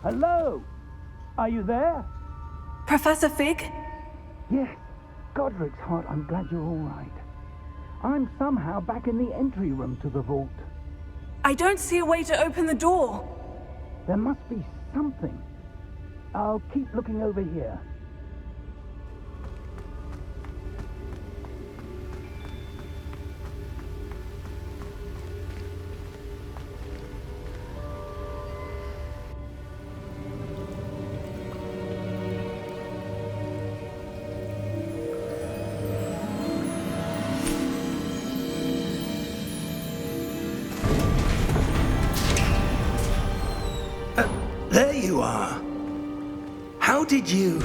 Hello? Are you there? Professor Fig? Yes. Godric's heart, I'm glad you're all right. I'm somehow back in the entry room to the vault. I don't see a way to open the door. There must be something. I'll keep looking over here. There you are. How did you...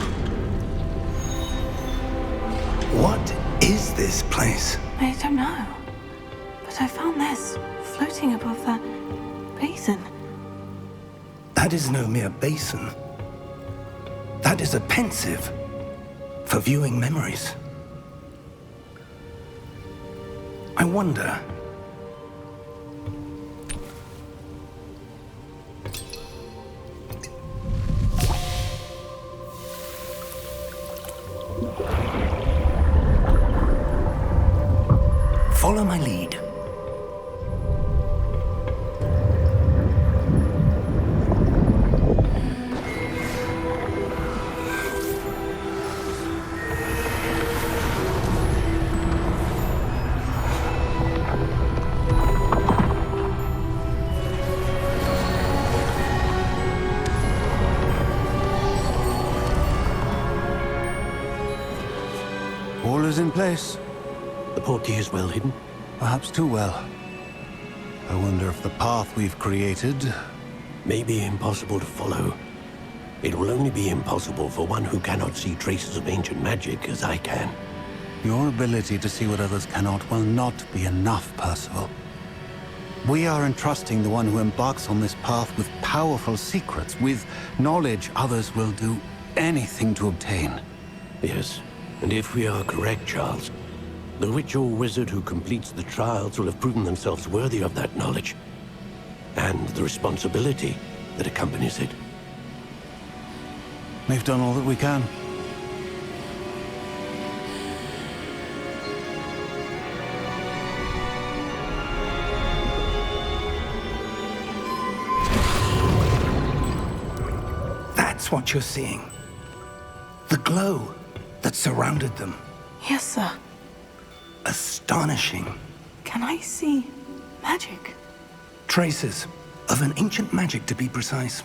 What is this place? I don't know. But I found this floating above that basin. That is no mere basin. That is a pensive for viewing memories. I wonder... Follow my lead. All is in place. The portkey is well hidden. Perhaps too well. I wonder if the path we've created... May be impossible to follow. It will only be impossible for one who cannot see traces of ancient magic as I can. Your ability to see what others cannot will not be enough, Percival. We are entrusting the one who embarks on this path with powerful secrets, with knowledge others will do anything to obtain. Yes, and if we are correct, Charles, the witch or wizard who completes the trials will have proven themselves worthy of that knowledge, and the responsibility that accompanies it. We've done all that we can. That's what you're seeing. The glow that surrounded them. Yes, sir. Astonishing. Can I see magic? Traces of an ancient magic, to be precise.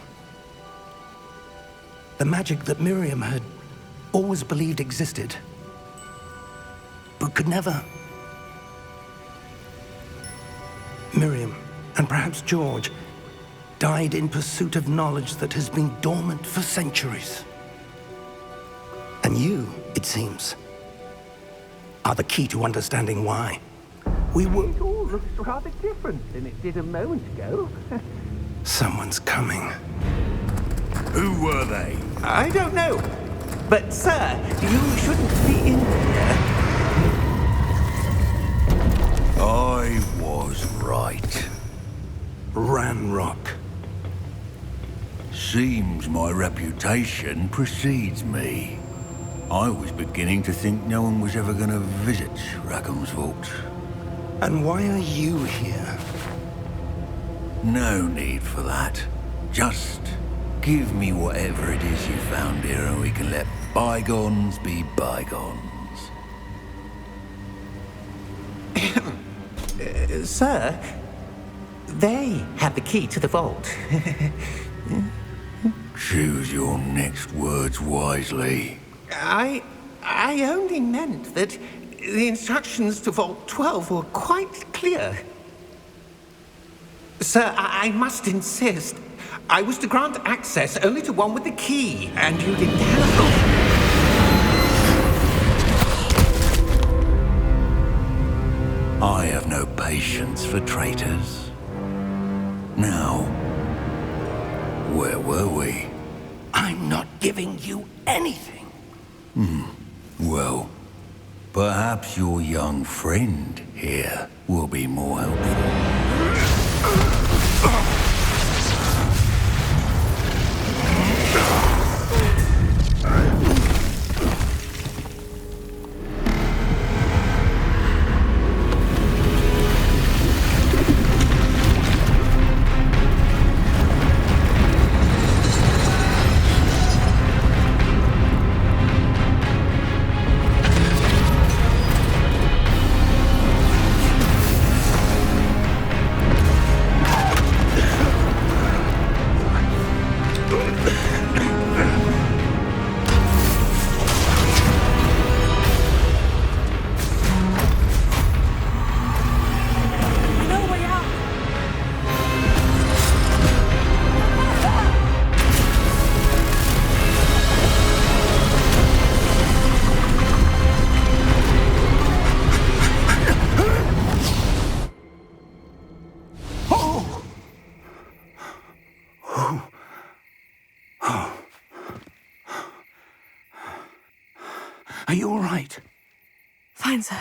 The magic that Miriam had always believed existed, but could never. Miriam, and perhaps George, died in pursuit of knowledge that has been dormant for centuries. And you, it seems, are the key to understanding why. We were... It all looks rather different than it did a moment ago. Someone's coming. Who were they? I don't know. But, sir, you shouldn't be in here. I was right. Ranrock. Seems my reputation precedes me. I was beginning to think no one was ever going to visit Rackham's vault. And why are you here? No need for that. Just give me whatever it is you found here and we can let bygones be bygones. Sir, they have the key to the vault. Choose your next words wisely. I only meant that the instructions to Vault 12 were quite clear. Sir, I must insist. I was to grant access only to one with the key, and you didn't have I have no patience for traitors. Now, where were we? I'm not giving you anything. Well, perhaps your young friend here will be more helpful. Are you all right? Fine, sir.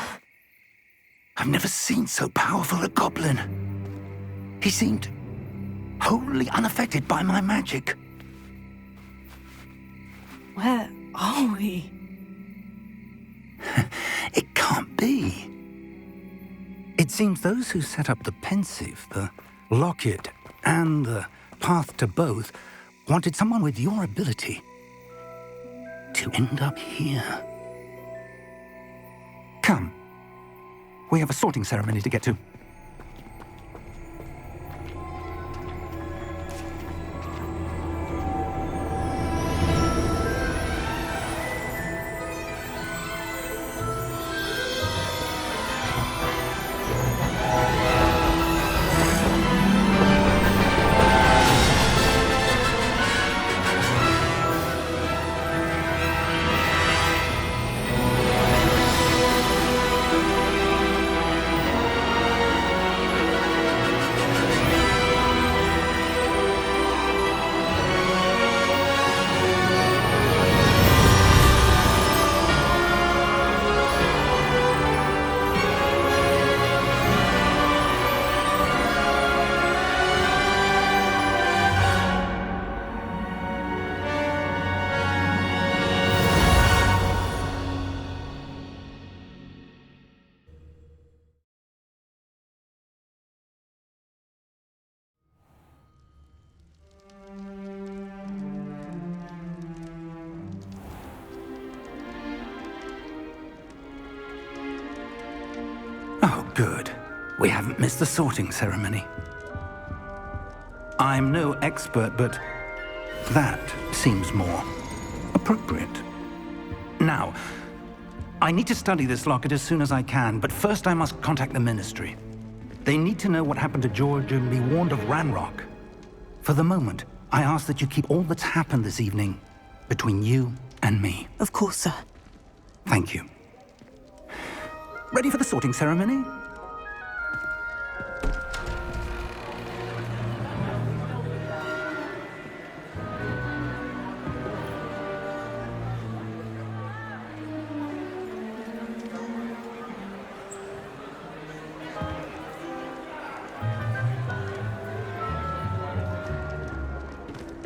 I've never seen so powerful a goblin. He seemed wholly unaffected by my magic. Where are we? It can't be. It seems those who set up the pensive, the locket, and the path to both wanted someone with your ability to end up here. Come. We have a sorting ceremony to get to. Oh, good. We haven't missed the sorting ceremony. I'm no expert, but that seems more appropriate. Now, I need to study this locket as soon as I can, but first I must contact the Ministry. They need to know what happened to George and be warned of Ranrock. For the moment, I ask that you keep all that's happened this evening between you and me. Of course, sir. Thank you. Ready for the sorting ceremony?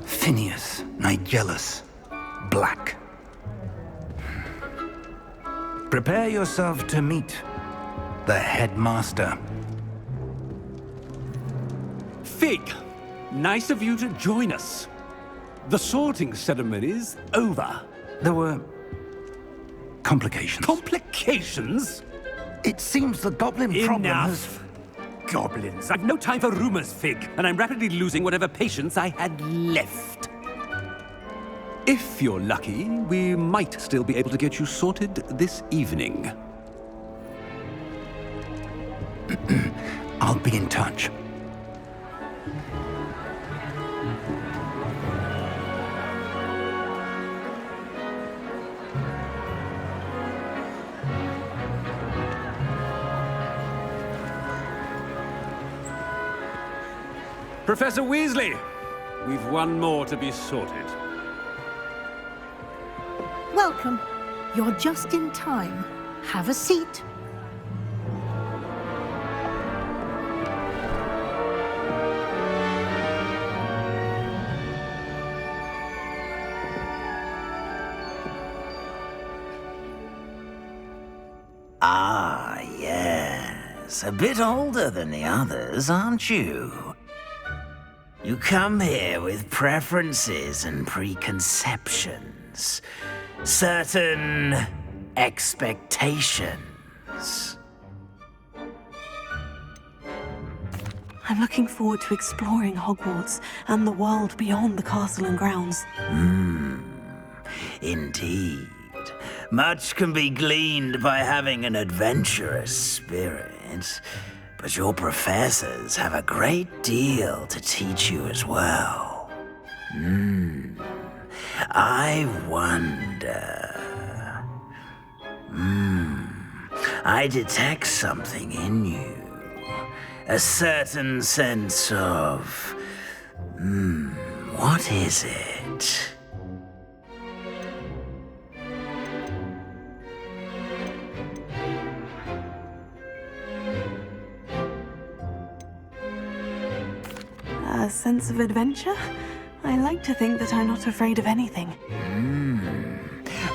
Phineas, Nigellus, Black. Prepare yourself to meet the headmaster. Fig, nice of you to join us. The sorting ceremony's over. There were complications. Complications? It seems the goblin problem has... Enough. Goblins. I've no time for rumors, Fig, and I'm rapidly losing whatever patience I had left. If you're lucky, we might still be able to get you sorted this evening. I'll be in touch. Professor Weasley, we've one more to be sorted. Welcome. You're just in time. Have a seat. Ah, yes. A bit older than the others, aren't you? You come here with preferences and preconceptions. Certain expectations. I'm looking forward to exploring Hogwarts and the world beyond the castle and grounds. Indeed. Much can be gleaned by having an adventurous spirit, but your professors have a great deal to teach you as well. I wonder... I detect something in you. A certain sense of... what is it? A sense of adventure? I like to think that I'm not afraid of anything.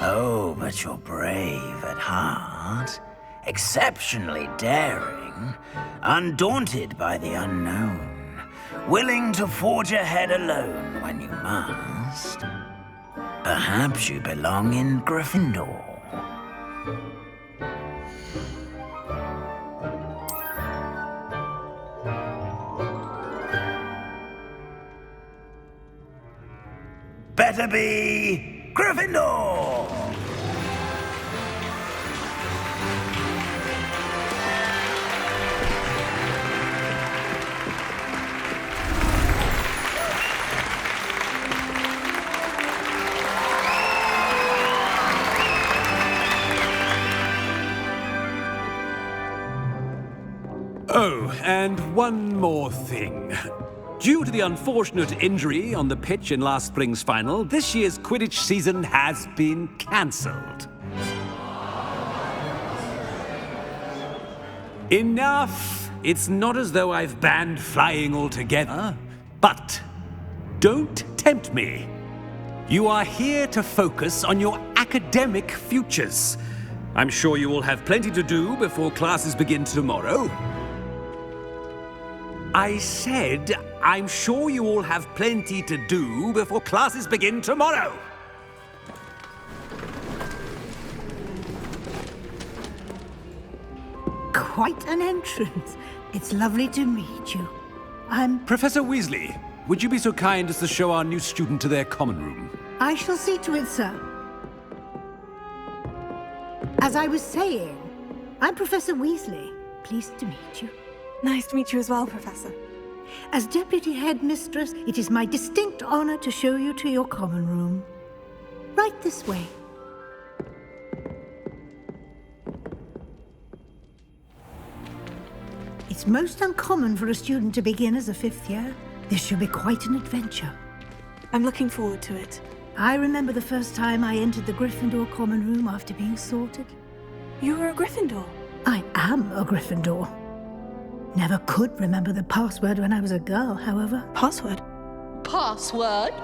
Oh, but you're brave at heart. Exceptionally daring. Undaunted by the unknown. Willing to forge ahead alone when you must. Perhaps you belong in Gryffindor. Better be Gryffindor! Oh, and one more thing. Due to the unfortunate injury on the pitch in last spring's final, this year's Quidditch season has been cancelled. Enough! It's not as though I've banned flying altogether. But don't tempt me. You are here to focus on your academic futures. I'm sure you will have plenty to do before classes begin tomorrow. I said, I'm sure you all have plenty to do before classes begin tomorrow. Quite an entrance. It's lovely to meet you. Professor Weasley, would you be so kind as to show our new student to their common room? I shall see to it, sir. As I was saying, I'm Professor Weasley. Pleased to meet you. Nice to meet you as well, Professor. As Deputy Headmistress, it is my distinct honor to show you to your common room. Right this way. It's most uncommon for a student to begin as a fifth year. This should be quite an adventure. I'm looking forward to it. I remember the first time I entered the Gryffindor common room after being sorted. You were a Gryffindor? I am a Gryffindor. Never could remember the password when I was a girl, however. Password? Password?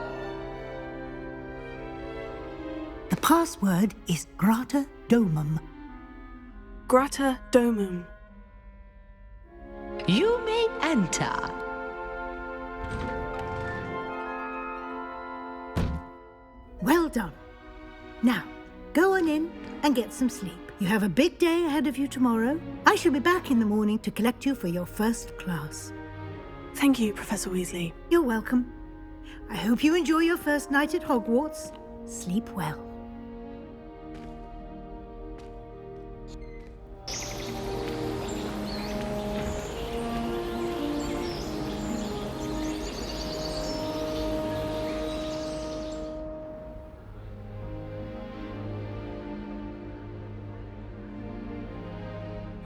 The password is Grata Domum. Grata Domum. You may enter. Well done. Now, go on in and get some sleep. You have a big day ahead of you tomorrow. I shall be back in the morning to collect you for your first class. Thank you, Professor Weasley. You're welcome. I hope you enjoy your first night at Hogwarts. Sleep well.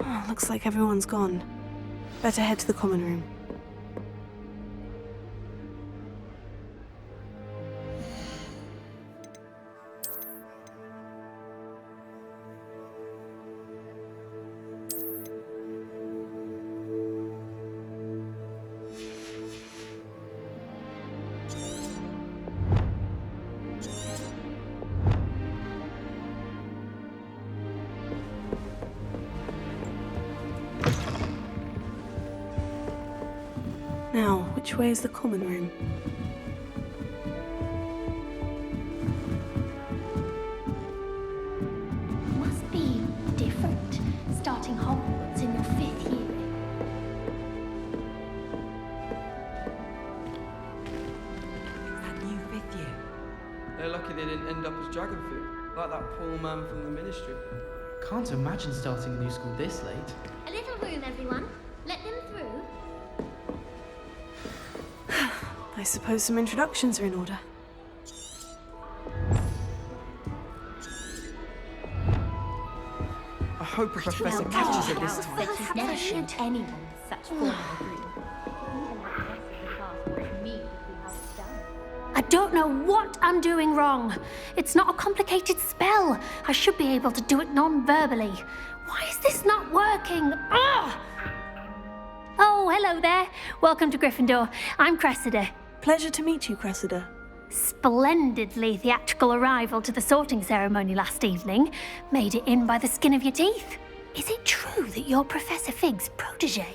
Oh, looks like everyone's gone. Better head to the common room. Now, which way is the common room? Must be different, starting Hogwarts in your 5th year. That new 5th year. They're lucky they didn't end up as dragon food, like that poor man from the ministry. Can't imagine starting a new school this late. A little room, everyone. Let them through. I suppose some introductions are in order. I hope a professor catches it this time. I've never seen anyone with such formal agreement. I don't know what I'm doing wrong. It's not a complicated spell. I should be able to do it non-verbally. Why is this not working? Ugh! Oh, hello there. Welcome to Gryffindor. I'm Cressida. Pleasure to meet you, Cressida. Splendidly theatrical arrival to the sorting ceremony last evening. Made it in by the skin of your teeth. Is it true that you're Professor Fig's protege?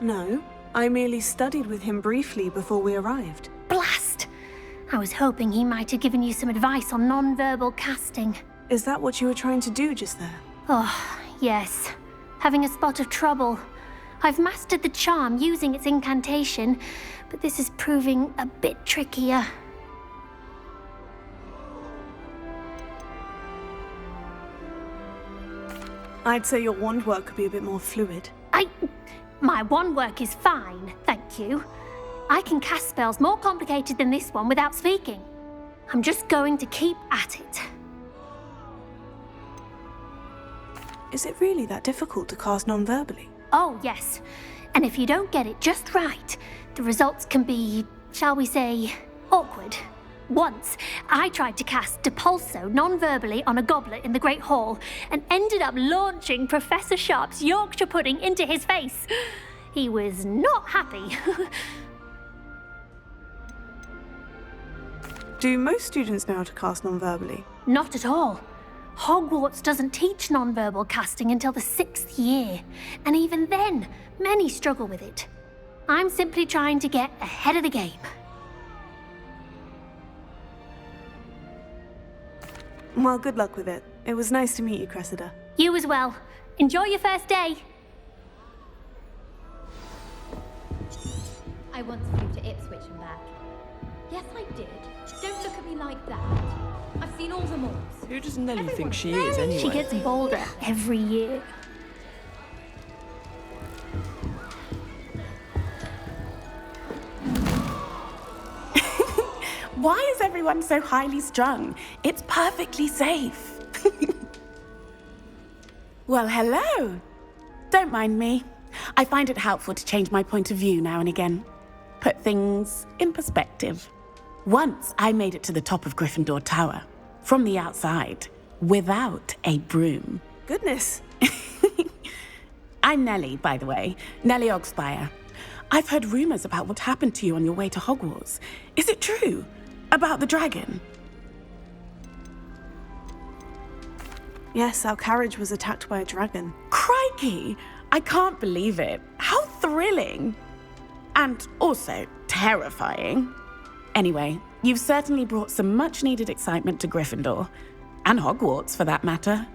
No, I merely studied with him briefly before we arrived. Blast! I was hoping he might have given you some advice on non-verbal casting. Is that what you were trying to do just there? Oh, yes. Having a spot of trouble. I've mastered the charm using its incantation, but this is proving a bit trickier. I'd say your wand work could be a bit more fluid. My wand work is fine, thank you. I can cast spells more complicated than this one without speaking. I'm just going to keep at it. Is it really that difficult to cast non-verbally? Oh, yes. And if you don't get it just right, the results can be, shall we say, awkward. Once, I tried to cast Depulso non-verbally on a goblet in the Great Hall and ended up launching Professor Sharp's Yorkshire pudding into his face. He was not happy. Do most students know how to cast non-verbally? Not at all. Hogwarts doesn't teach non-verbal casting until the 6th year, and even then, many struggle with it. I'm simply trying to get ahead of the game. Well, good luck with it. It was nice to meet you, Cressida. You as well. Enjoy your first day. I once flew to Ipswich and back. Yes, I did. Don't look at me like that. I've seen all the malls. Who does Nellie think she is, anyway? She gets bolder every year. Why is everyone so highly strung? It's perfectly safe. Well, hello. Don't mind me. I find it helpful to change my point of view now and again. Put things in perspective. Once I made it to the top of Gryffindor Tower, from the outside, without a broom. Goodness. I'm Nellie, by the way. Nellie Ogspire. I've heard rumors about what happened to you on your way to Hogwarts. Is it true? About the dragon? Yes, our carriage was attacked by a dragon. Crikey! I can't believe it. How thrilling! And also terrifying. Anyway, you've certainly brought some much-needed excitement to Gryffindor. And Hogwarts, for that matter.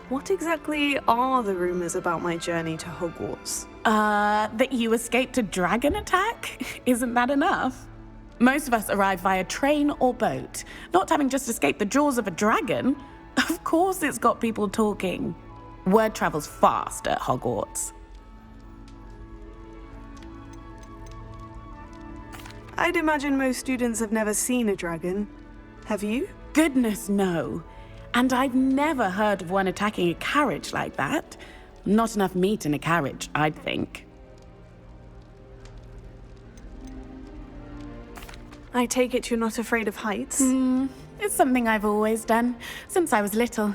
What exactly are the rumors about my journey to Hogwarts? That you escaped a dragon attack? Isn't that enough? Most of us arrive via train or boat, not having just escaped the jaws of a dragon. Of course it's got people talking. Word travels fast at Hogwarts. I'd imagine most students have never seen a dragon. Have you? Goodness, no. And I've never heard of one attacking a carriage like that. Not enough meat in a carriage, I'd think. I take it you're not afraid of heights? It's something I've always done, since I was little.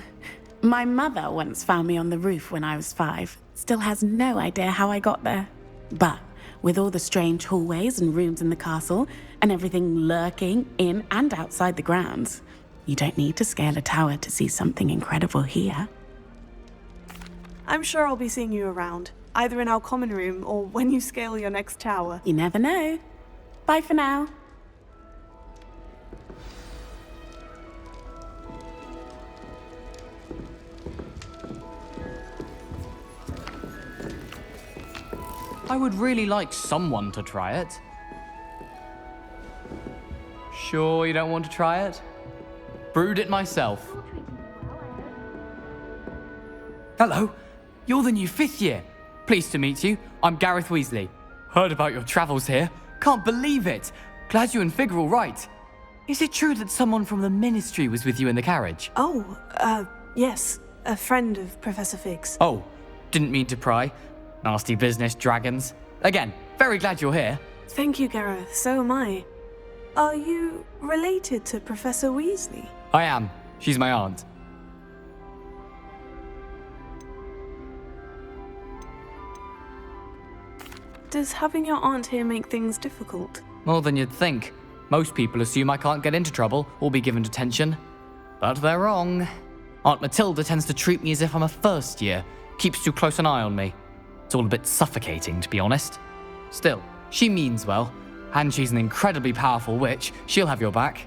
My mother once found me on the roof when I was 5. Still has no idea how I got there. But with all the strange hallways and rooms in the castle, and everything lurking in and outside the grounds, you don't need to scale a tower to see something incredible here. I'm sure I'll be seeing you around, either in our common room or when you scale your next tower. You never know. Bye for now. I would really like someone to try it. Sure you don't want to try it? Brewed it myself. Hello, you're the new 5th year. Pleased to meet you. I'm Gareth Weasley. Heard about your travels here. Can't believe it. Glad you and Fig are all right. Is it true that someone from the Ministry was with you in the carriage? Yes. A friend of Professor Fig's. Oh, didn't mean to pry. Nasty business, dragons. Again, very glad you're here. Thank you, Gareth. So am I. Are you related to Professor Weasley? I am. She's my aunt. Does having your aunt here make things difficult? More than you'd think. Most people assume I can't get into trouble or be given detention. But they're wrong. Aunt Matilda tends to treat me as if I'm a first year, keeps too close an eye on me. It's all a bit suffocating, to be honest. Still, she means well, and she's an incredibly powerful witch. She'll have your back.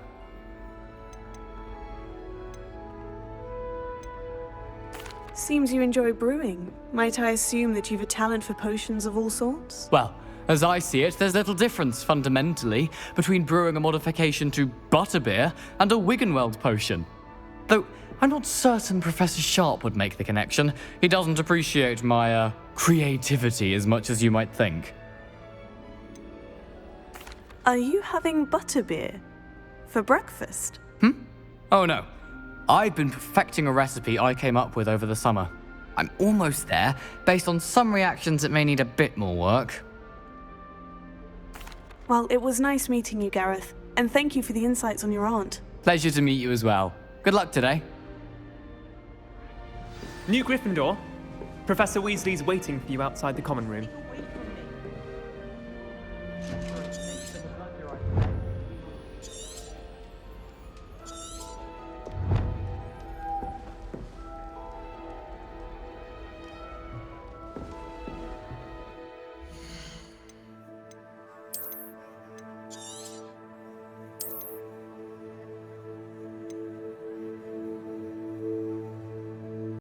Seems you enjoy brewing. Might I assume that you've a talent for potions of all sorts? Well, as I see it, there's little difference, fundamentally, between brewing a modification to butterbeer and a Wiggenweld potion. Though, I'm not certain Professor Sharp would make the connection. He doesn't appreciate my, creativity as much as you might think. Are you having butterbeer? For breakfast? Oh no. I've been perfecting a recipe I came up with over the summer. I'm almost there. Based on some reactions, it may need a bit more work. Well, it was nice meeting you, Gareth, and thank you for the insights on your aunt. Pleasure to meet you as well. Good luck today. New Gryffindor. Professor Weasley's waiting for you outside the common room.